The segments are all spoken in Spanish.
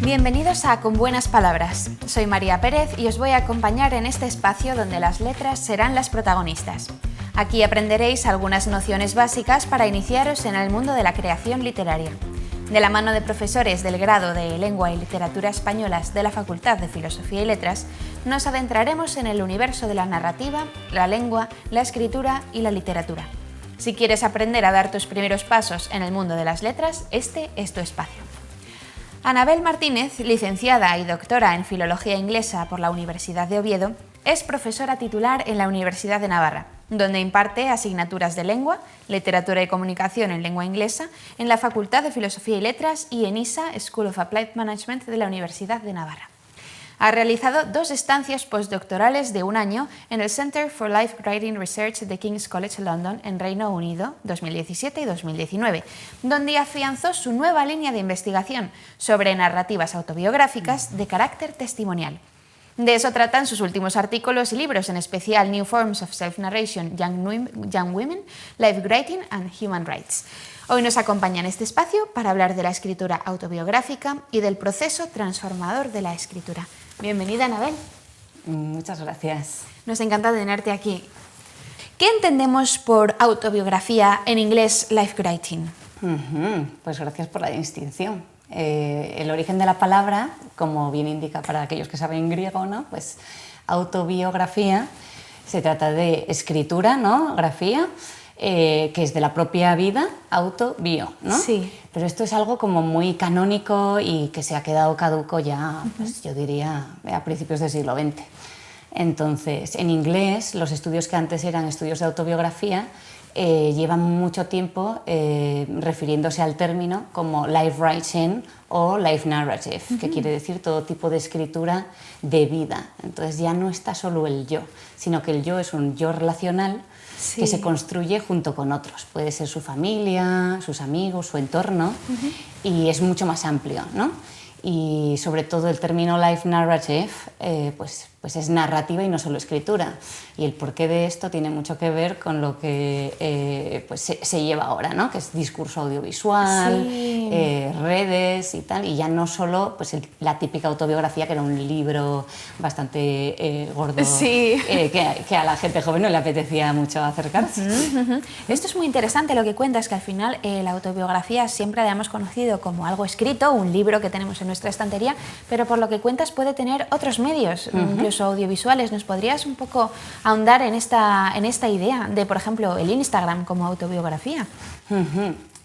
Bienvenidos a Con Buenas Palabras. Soy María Pérez y os voy a acompañar en este espacio donde las letras serán las protagonistas. Aquí aprenderéis algunas nociones básicas para iniciaros en el mundo de la creación literaria. De la mano de profesores del grado de Lengua y Literatura Españolas de la Facultad de Filosofía y Letras, nos adentraremos en el universo de la narrativa, la lengua, la escritura y la literatura. Si quieres aprender a dar tus primeros pasos en el mundo de las letras, este es tu espacio. Anabel Martínez, licenciada y doctora en Filología Inglesa por la Universidad de Oviedo, es profesora titular en la Universidad de Navarra, donde imparte asignaturas de lengua, literatura y comunicación en lengua inglesa en la Facultad de Filosofía y Letras y en ISA, School of Applied Management de la Universidad de Navarra. Ha realizado 2 estancias postdoctorales de 1 año en el Center for Life Writing Research de King's College London, en Reino Unido, 2017 y 2019, donde afianzó su nueva línea de investigación sobre narrativas autobiográficas de carácter testimonial. De eso tratan sus últimos artículos y libros, en especial New Forms of Self-Narration, Young Women, Life Writing and Human Rights. Hoy nos acompaña en este espacio para hablar de la escritura autobiográfica y del proceso transformador de la escritura. Bienvenida, Anabel. Muchas gracias. Nos encanta tenerte aquí. ¿Qué entendemos por autobiografía, en inglés life writing? Pues gracias por la distinción. El origen de la palabra, como bien indica para aquellos que saben griego, ¿no? Pues autobiografía se trata de escritura, ¿no? Grafía, que es de la propia vida, auto-bio, ¿no? Sí. Pero esto es algo como muy canónico y que se ha quedado caduco ya, pues yo diría, a principios del siglo XX. Entonces, en inglés, los estudios que antes eran estudios de autobiografía llevan mucho tiempo refiriéndose al término como life writing o life narrative, que quiere decir todo tipo de escritura de vida. Entonces ya no está solo el yo, sino que el yo es un yo relacional que se construye junto con otros. Puede ser su familia, sus amigos, su entorno, y es mucho más amplio, ¿no? Y sobre todo el término life narrative pues es narrativa y no solo escritura, y el porqué de esto tiene mucho que ver con lo que pues se lleva ahora, ¿no? Que es discurso audiovisual, redes y tal, y ya no solo pues la típica autobiografía, que era un libro bastante gordo, que a la gente joven no le apetecía mucho acercarse. Esto es muy interesante lo que cuentas, que al final la autobiografía siempre la hemos conocido como algo escrito, un libro que tenemos en nuestra estantería, pero por lo que cuentas puede tener otros medios, incluso audiovisuales. ¿Nos podrías un poco ahondar en esta idea de, por ejemplo, el Instagram como autobiografía?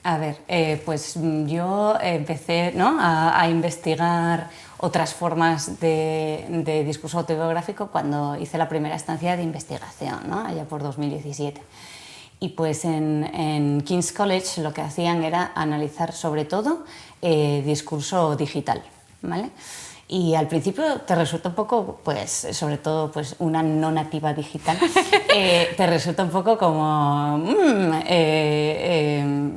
A ver, pues yo empecé, ¿no?, a investigar otras formas de discurso autobiográfico cuando hice la primera estancia de investigación, ¿no?, allá por 2017. Y pues en King's College lo que hacían era analizar sobre todo discurso digital, ¿vale? Y al principio te resulta un poco, pues, sobre todo pues una no nativa digital, te resulta un poco como...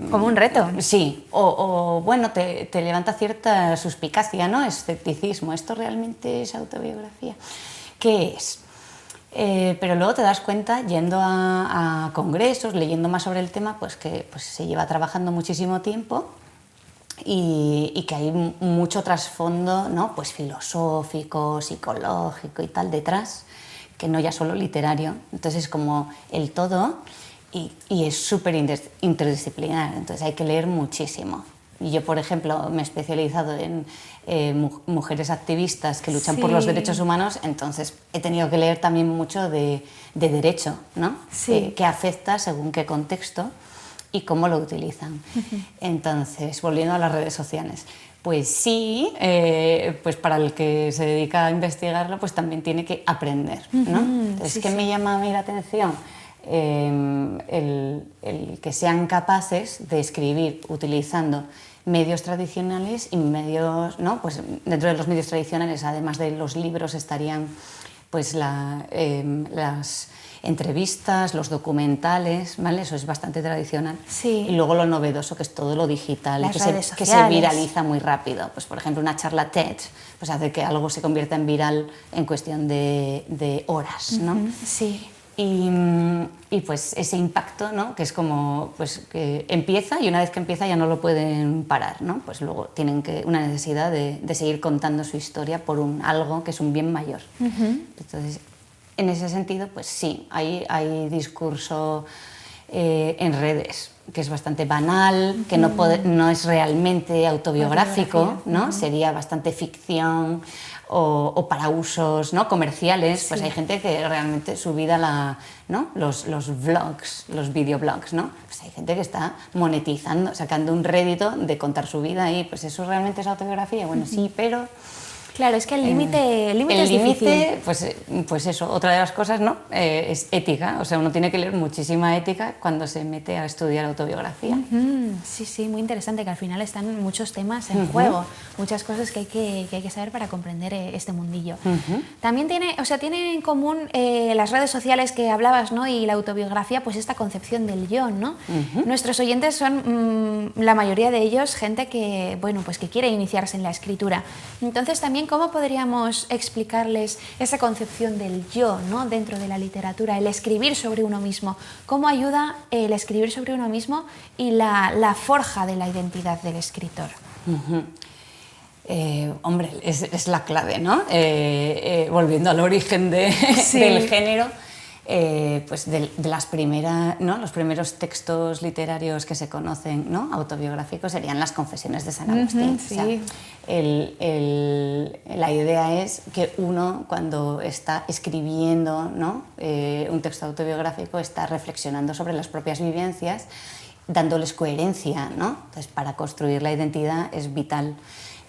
como un reto. Sí, o bueno, te levanta cierta suspicacia, ¿no? Escepticismo. ¿Esto realmente es autobiografía? ¿Qué es? Pero luego te das cuenta, yendo a congresos, leyendo más sobre el tema, pues que pues, se lleva trabajando muchísimo tiempo y que hay mucho trasfondo, ¿no?, pues filosófico, psicológico y tal detrás, que no ya solo literario. Entonces es como el todo y es súper interdisciplinar, entonces hay que leer muchísimo. Y yo, por ejemplo, me he especializado en mujeres activistas que luchan por los derechos humanos, entonces he tenido que leer también mucho de derecho, ¿no? Que afecta según qué contexto y cómo lo utilizan. Entonces, volviendo a las redes sociales, pues sí, pues para el que se dedica a investigarlo, pues también tiene que aprender, ¿no? Entonces, ¿qué me llama a mí la atención? El que sean capaces de escribir utilizando medios tradicionales y medios, ¿no? Pues dentro de los medios tradicionales, además de los libros, estarían pues las entrevistas, los documentales, ¿vale? Eso es bastante tradicional. Sí. Y luego lo novedoso, que es todo lo digital, Las redes que se sociales. viraliza muy rápido. Pues, por ejemplo, una charla TED pues hace que algo se convierta en viral en cuestión de horas, ¿no? Sí. Y pues ese impacto, ¿no? Que es como pues, que empieza y una vez que empieza ya no lo pueden parar, ¿no? Pues luego tienen una necesidad de seguir contando su historia por algo que es un bien mayor. Entonces, en ese sentido, pues sí, hay discurso en redes que es bastante banal, que no es realmente autobiográfico, ¿no? Sería bastante ficción o para usos, ¿no? comerciales. Pues hay gente que realmente su vida, ¿no? los vlogs, los videoblogs, ¿no? Pues hay gente que está monetizando, sacando un rédito de contar su vida y pues eso realmente es autobiografía. Bueno, sí, pero... Claro, es que el límite es difícil. Pues eso, otra de las cosas, ¿no? Es ética, o sea, uno tiene que leer muchísima ética cuando se mete a estudiar autobiografía. Sí, sí, muy interesante, que al final están muchos temas en juego, muchas cosas que hay que saber para comprender este mundillo. También tiene en común las redes sociales que hablabas, ¿no? Y la autobiografía, pues esta concepción del yo, ¿no? Nuestros oyentes son, la mayoría de ellos, gente que, bueno, pues que quiere iniciarse en la escritura. Entonces, también, ¿cómo podríamos explicarles esa concepción del yo, ¿no? Dentro de la literatura, el escribir sobre uno mismo? ¿Cómo ayuda el escribir sobre uno mismo y la forja de la identidad del escritor? Hombre, es la clave, ¿no? Volviendo al origen del género, pues de las primeras, ¿no? Los primeros textos literarios que se conocen, ¿no? autobiográficos serían las Confesiones de San Agustín. Sí. O sea, la idea es que uno, cuando está escribiendo, ¿no? Un texto autobiográfico, está reflexionando sobre las propias vivencias, dándoles coherencia, ¿no? Entonces, para construir la identidad es vital.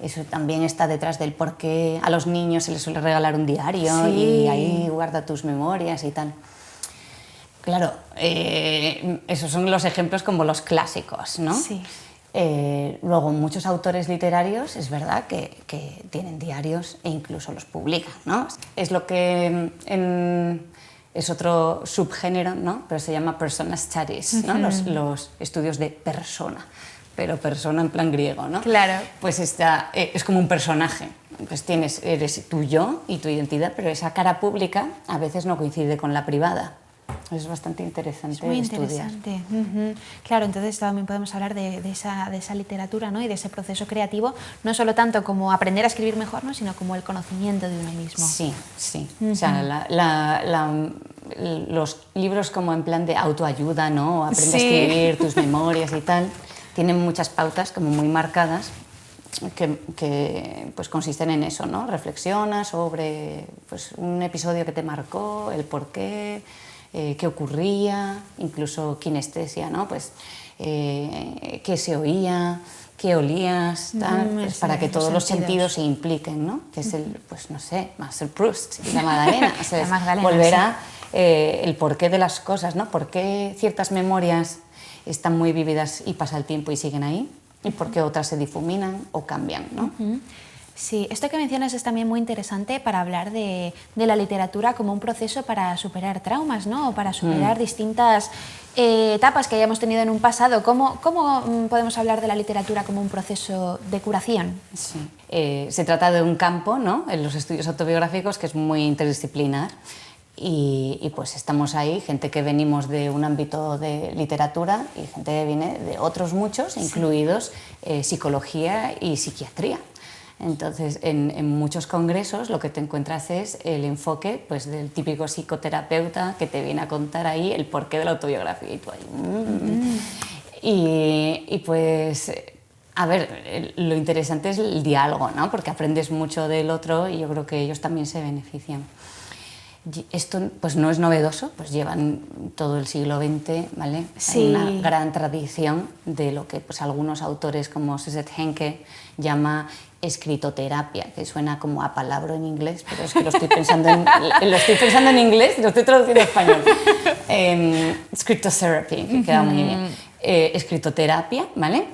Eso también está detrás del por qué a los niños se les suele regalar un diario y ahí guarda tus memorias y tal. Claro, esos son los ejemplos como los clásicos, ¿no? Sí. Luego, muchos autores literarios, es verdad que tienen diarios e incluso los publican, ¿no? Es lo que es otro subgénero, ¿no? Pero se llama persona studies, ¿no? Los estudios de persona, pero persona en plan griego, ¿no? Claro. Pues es como un personaje. Pues eres tu yo y tu identidad, pero esa cara pública a veces no coincide con la privada. Es bastante interesante es muy estudiar. Interesante. Claro, entonces también podemos hablar de esa literatura, ¿no? Y de ese proceso creativo, no solo tanto como aprender a escribir mejor, ¿no? Sino como el conocimiento de uno mismo. Sí, sí. O sea, los libros como en plan de autoayuda, ¿no? Aprende a escribir tus memorias y tal, tienen muchas pautas como muy marcadas que pues consisten en eso, ¿no? Reflexiona sobre pues, un episodio que te marcó, el porqué, qué ocurría, incluso kinestesia, ¿no? Pues qué se oía, qué olías, tal, pues, para que todos los sentidos se impliquen, ¿no? Que es pues no sé, Marcel Proust y la Magdalena, o sea, la Magdalena, volver a el porqué de las cosas, ¿no? ¿Por qué ciertas memorias están muy vividas y pasa el tiempo y siguen ahí? ¿Y por qué otras se difuminan o cambian, ¿no? Sí, esto que mencionas es también muy interesante para hablar de la literatura como un proceso para superar traumas, ¿no? O para superar distintas etapas que hayamos tenido en un pasado. ¿Cómo podemos hablar de la literatura como un proceso de curación? Sí. Se trata de un campo, ¿no? En los estudios autobiográficos que es muy interdisciplinar. Y pues estamos ahí, gente que venimos de un ámbito de literatura y gente que viene de otros muchos, incluidos psicología y psiquiatría. Entonces, en muchos congresos lo que te encuentras es el enfoque pues, del típico psicoterapeuta que te viene a contar ahí el porqué de la autobiografía. Y tú ahí, y pues, a ver, lo interesante es el diálogo, ¿no? Porque aprendes mucho del otro y yo creo que ellos también se benefician. Esto pues no es novedoso, pues llevan todo el siglo XX, ¿vale? Sí. Hay una gran tradición de lo que pues, algunos autores como Suzette Henke llama escritoterapia, que suena como a palabra en inglés, pero es que lo estoy pensando en inglés y lo estoy traduciendo a español. Scriptotherapy, que queda muy bien. Escritoterapia, ¿vale?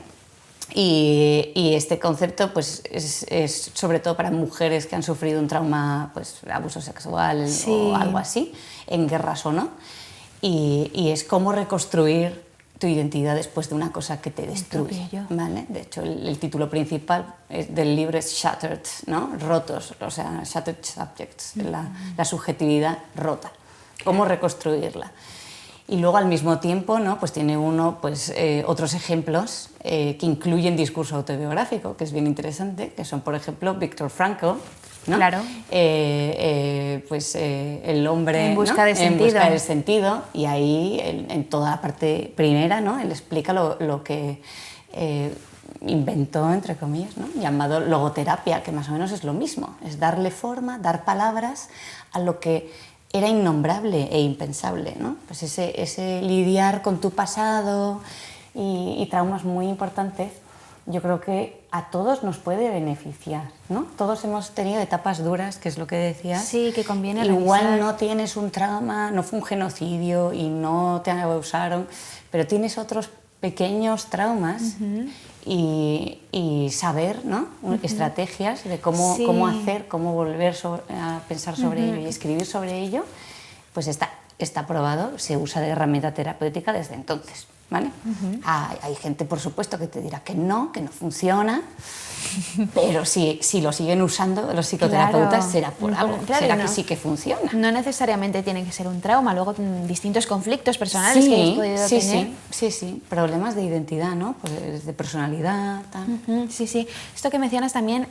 Y este concepto pues, es sobre todo para mujeres que han sufrido un trauma, pues, abuso sexual o algo así, en guerras o no. Y es cómo reconstruir tu identidad después de una cosa que te destruye, ¿vale? De hecho, el título principal del libro es Shattered, ¿no? Rotos, o sea, Shattered Subjects, la subjetividad rota. Cómo reconstruirla. Y luego al mismo tiempo, ¿no? Pues tiene uno pues, otros ejemplos que incluyen discurso autobiográfico, que es bien interesante, que son, por ejemplo, Viktor Frankl, ¿no? Claro. Pues el hombre en busca, ¿no? de sentido. En busca del sentido, y ahí en toda la parte primera, ¿no? Él explica lo que inventó, entre comillas, ¿no? Llamado logoterapia, que más o menos es lo mismo, es darle forma, dar palabras a lo que era innombrable e impensable, ¿no? Pues ese lidiar con tu pasado y traumas muy importantes, yo creo que a todos nos puede beneficiar, ¿no? Todos hemos tenido etapas duras, que es lo que decías. Sí, que conviene Igual revisar. no tienes un trauma, no fue un genocidio y no te abusaron, pero tienes otros pequeños traumas y saber, ¿no? Estrategias de cómo hacer, cómo volver a pensar sobre ello y escribir sobre ello, pues está probado, se usa de herramienta terapéutica desde entonces. ¿Vale? Hay gente, por supuesto, que te dirá que no funciona, pero si lo siguen usando los psicoterapeutas será por algo, será que sí que funciona. No necesariamente tiene que ser un trauma, luego distintos conflictos personales que hayas podido tener. Sí, problemas de identidad, ¿no? Pues de personalidad, tal. Sí. Esto que mencionas también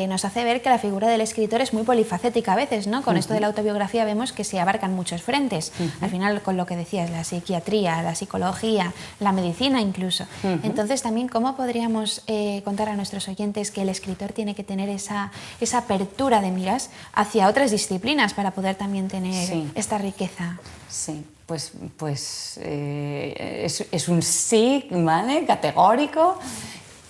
nos hace ver que la figura del escritor es muy polifacética a veces, ¿no? Con esto de la autobiografía vemos que se abarcan muchos frentes. Al final, con lo que decías, la psiquiatría, la psicología, la medicina incluso. Entonces también, ¿cómo podríamos contar a nuestros oyentes que el escritor tiene que tener esa apertura de miras hacia otras disciplinas para poder también tener esta riqueza? Sí, pues es un sí, ¿vale? Categórico,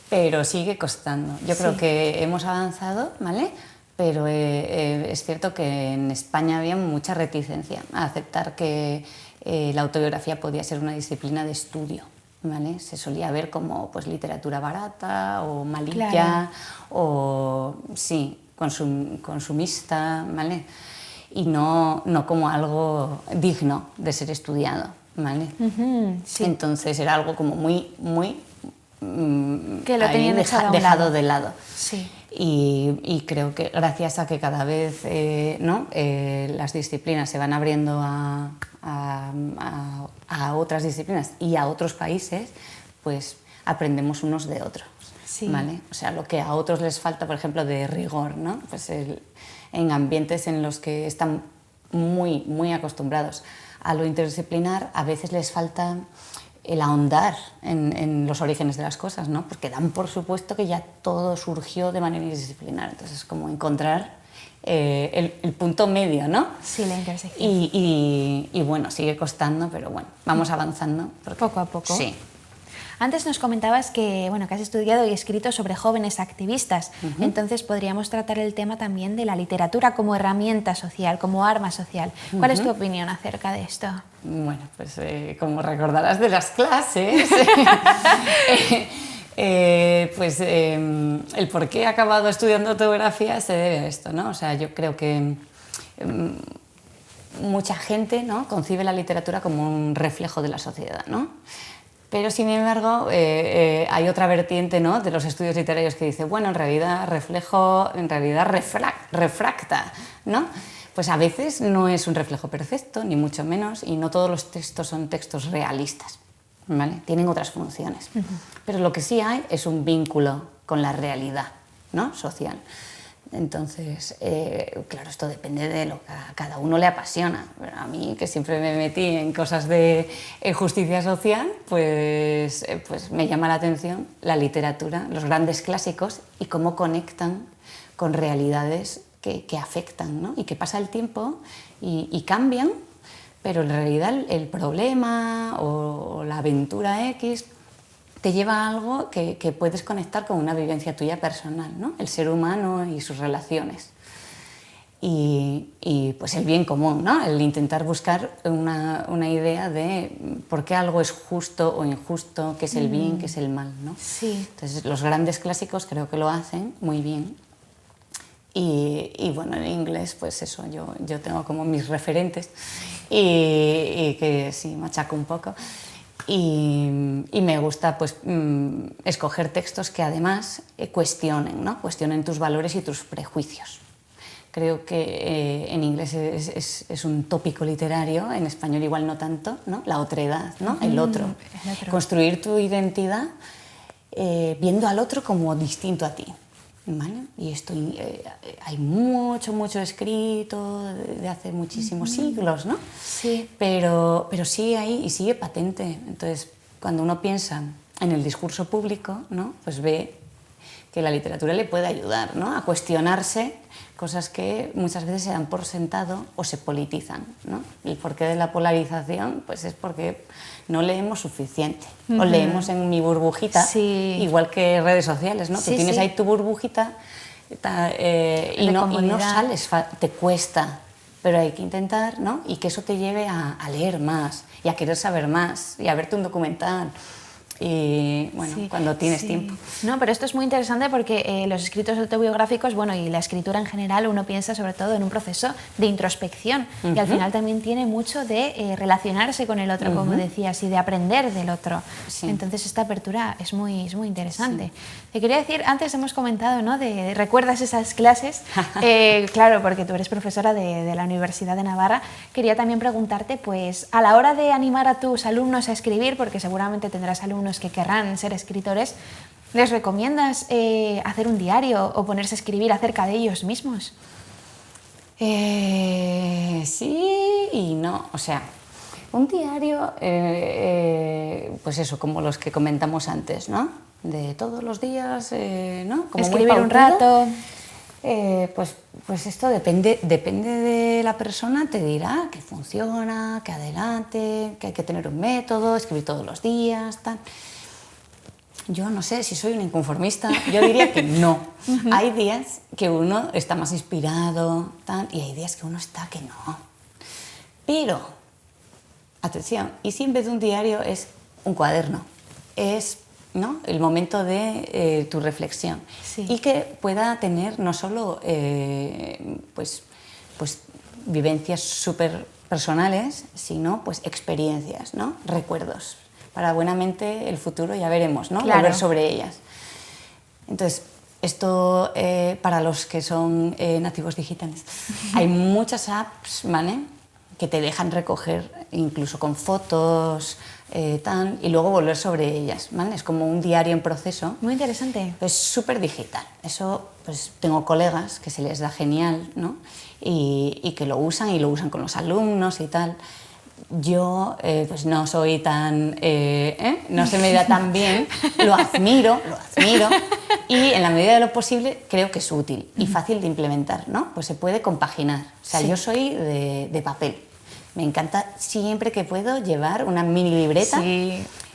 pero sigue costando. Yo creo que hemos avanzado, ¿vale? Pero es cierto que en España había mucha reticencia a aceptar que la autobiografía podía ser una disciplina de estudio, ¿vale? Se solía ver como pues, literatura barata o malilla o consumista, ¿vale? Y no como algo digno de ser estudiado, ¿vale? Entonces era algo como muy que lo tenían dejado de lado. Sí. Y creo que gracias a que cada vez las disciplinas se van abriendo a otras disciplinas y a otros países, pues aprendemos unos de otros. ¿Vale? O sea, lo que a otros les falta, por ejemplo, de rigor, ¿no? Pues en ambientes en los que están muy acostumbrados a lo interdisciplinar, a veces les falta el ahondar en los orígenes de las cosas, ¿no? Porque dan por supuesto que ya todo surgió de manera interdisciplinar. Entonces es como encontrar el punto medio, ¿no? Sí, la intersección. Y bueno, sigue costando, pero bueno, vamos avanzando. Poco a poco. Sí. Antes nos comentabas que has estudiado y escrito sobre jóvenes activistas. Entonces podríamos tratar el tema también de la literatura como herramienta social, como arma social. ¿Cuál es tu opinión acerca de esto? Bueno, pues como recordarás de las clases, el por qué he acabado estudiando autobiografía se debe a esto, ¿no? O sea, yo creo que mucha gente, ¿no?, concibe la literatura como un reflejo de la sociedad, ¿no? Pero, sin embargo, hay otra vertiente, ¿no?, de los estudios literarios que dice, bueno, en realidad refracta, ¿no? Pues a veces no es un reflejo perfecto, ni mucho menos, y no todos los textos son textos realistas, ¿vale? Tienen otras funciones. Pero lo que sí hay es un vínculo con la realidad, ¿no?, social. Entonces, claro, esto depende de lo que a cada uno le apasiona. Pero a mí, que siempre me metí en cosas de justicia social, pues me llama la atención la literatura, los grandes clásicos y cómo conectan con realidades que afectan, ¿no? Y que pasa el tiempo y cambian, pero en realidad el problema o la aventura X te lleva a algo que puedes conectar con una vivencia tuya personal, ¿no? El ser humano y sus relaciones. Y pues el bien común, ¿no? El intentar buscar una idea de por qué algo es justo o injusto, qué es el bien, qué es el mal, ¿no? Sí. Entonces, los grandes clásicos creo que lo hacen muy bien. Y bueno, en inglés, pues eso, yo tengo como mis referentes y que sí, machaco un poco. Y me gusta pues, escoger textos que además cuestionen, ¿no? Cuestionen tus valores y tus prejuicios. Creo que en inglés es un tópico literario, en español igual no tanto, ¿no? La otredad, ¿no? El otro. Construir tu identidad viendo al otro como distinto a ti. ¿Vale? Y esto hay mucho escrito de hace muchísimos siglos, ¿no? Sí. Pero sigue ahí y sigue patente. Entonces, cuando uno piensa en el discurso público, ¿no? Pues ve que la literatura le puede ayudar, ¿no? A cuestionarse cosas que muchas veces se dan por sentado o se politizan, ¿no? El porqué de la polarización pues es porque no leemos suficiente. O leemos en mi burbujita, igual que redes sociales, ¿no? Tú tienes ahí tu burbujita y no sales, te cuesta, pero hay que intentar, ¿no? Y que eso te lleve a leer más y a querer saber más y a verte un documental. Y bueno, cuando tienes tiempo. No, pero esto es muy interesante porque los escritos autobiográficos, bueno, y la escritura en general, uno piensa sobre todo en un proceso de introspección y al final también tiene mucho de relacionarse con el otro, como decías, y de aprender del otro. Entonces esta apertura es muy interesante. Te quería decir, antes hemos comentado, ¿no? ¿Recuerdas esas clases? Claro, porque tú eres profesora de la Universidad de Navarra. Quería también preguntarte, pues, a la hora de animar a tus alumnos a escribir, porque seguramente tendrás alumnos que querrán ser escritores, ¿les recomiendas hacer un diario o ponerse a escribir acerca de ellos mismos? Sí y no, o sea, un diario, pues eso, como los que comentamos antes, ¿no? De todos los días, ¿no? Como escribir un rato. Pues esto depende de la persona, te dirá que funciona, que adelante, que hay que tener un método, escribir todos los días, tal. Yo no sé si soy un inconformista, yo diría que no. Hay días que uno está más inspirado, tal, y hay días que uno está que no. Pero, atención, y si en vez de un diario es un cuaderno, es, ¿no? El momento de tu reflexión y que pueda tener no solo pues vivencias súper personales, sino pues experiencias, ¿no? Recuerdos. Para buenamente el futuro ya veremos, ¿no? Volver sobre ellas. Entonces, esto para los que son nativos digitales. Hay muchas apps, ¿vale? Que te dejan recoger incluso con fotos, y luego volver sobre ellas, ¿vale? Es como un diario en proceso. Muy interesante. Es súper digital. Eso, pues tengo colegas que se les da genial, ¿no? Y que lo usan con los alumnos y tal. Yo, pues no soy tan... no se me da tan bien, lo admiro y en la medida de lo posible creo que es útil y fácil de implementar, ¿no? Pues se puede compaginar. O sea, yo soy de papel. Me encanta siempre que puedo llevar una mini libreta,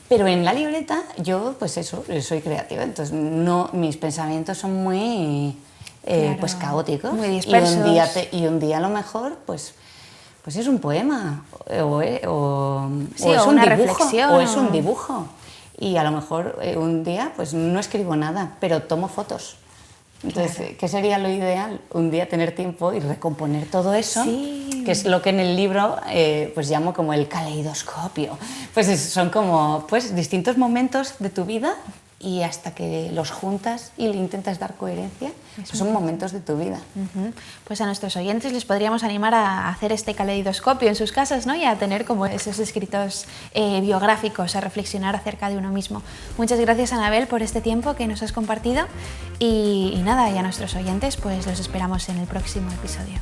pero en la libreta yo, pues eso, soy creativa, entonces no, mis pensamientos son muy pues caóticos, muy dispersos. Y un día a lo mejor pues es un poema o es un reflexión, o es un dibujo y a lo mejor un día pues no escribo nada, pero tomo fotos. Entonces, ¿qué sería lo ideal? Un día tener tiempo y recomponer todo eso, que es lo que en el libro pues llamo como el caleidoscopio. Pues son como pues, distintos momentos de tu vida y hasta que los juntas y le intentas dar coherencia, pues son momentos de tu vida. Pues a nuestros oyentes les podríamos animar a hacer este caleidoscopio en sus casas, ¿no? Y a tener como esos escritos biográficos, a reflexionar acerca de uno mismo. Muchas gracias, Anabel, por este tiempo que nos has compartido y nada, y a nuestros oyentes pues los esperamos en el próximo episodio.